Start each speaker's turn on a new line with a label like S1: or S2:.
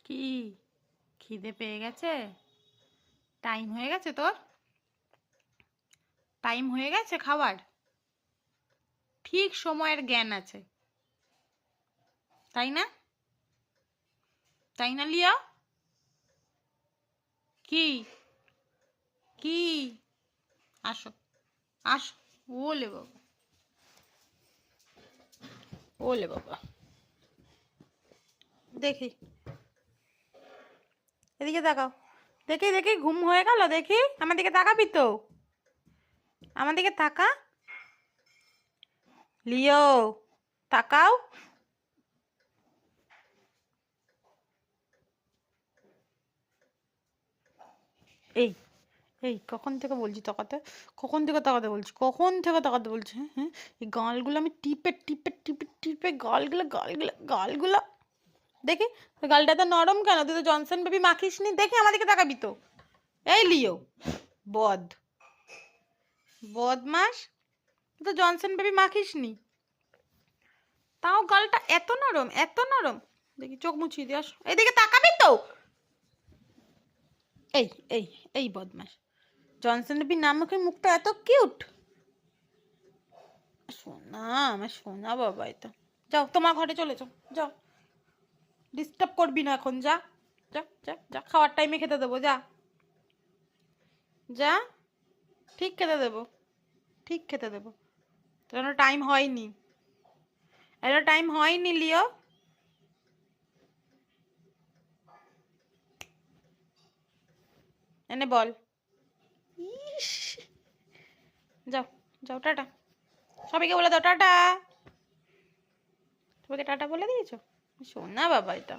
S1: কি খিদে পেয়ে গেছে? টাইম হয়ে গেছে তোর? টাইম হয়ে গেছে খাবার? ঠিক সময়ের জ্ঞান আছে, তাই না? তাই না লিয়া? কি কি আসো, আসো। ওলে বাবা, ওলে বাবা। দেখি, এদিকে তাকাও। দেখি দেখি, ঘুম হয়ে গেল? দেখি, আমার দিকে তাকাবি তো? আমার দিকে তাকা লিও, তাকাও। এই এই কখন থেকে বলছি তাকাতে? কখন থেকে তাকাতে বলছি? কখন থেকে তাকাতে বলছি? হ্যাঁ হ্যাঁ, এই গালগুলো আমি টিপে টিপে টিপে টিপে গালগুলো গালগুলো গালগুলো দেখি। তোর গালটা তো নরম কেন? তুই তো জনসন বেবি মাখিস নি। দেখি আমার দিকে তাকাবি তো? এই লিও, বদ বদমাস, তুই তো জনসন বেবি মাখিস নি, তাও গালটা এত নরম, এত নরম। দেখি চোখ মুছিয়ে দিয়ে আসো, এইদিকে তাকাবি তো? এই এই এই বদমাস, জনসন বেবি নাম মুখে মুখটা এত কিউট। সোনা, আমার সোনা বাবা। এটা যাও, তোমার ঘরে চলে যাও, যাও। ডিস্টার্ব করবি না এখন, যা যা যা যা। খাওয়ার টাইমে খেতে দেবো, যা যা। ঠিক খেতে দেবো, ঠিক খেতে দেবো। তোর টাইম হয়নি, এত টাইম হয়নি লিও। এনে বল। ইস, যাও যাও, টাটা। সবাইকে বলে দাও টাটা। সবাইকে টাটা বলে দিয়েছো? সোনা বাবা এটা।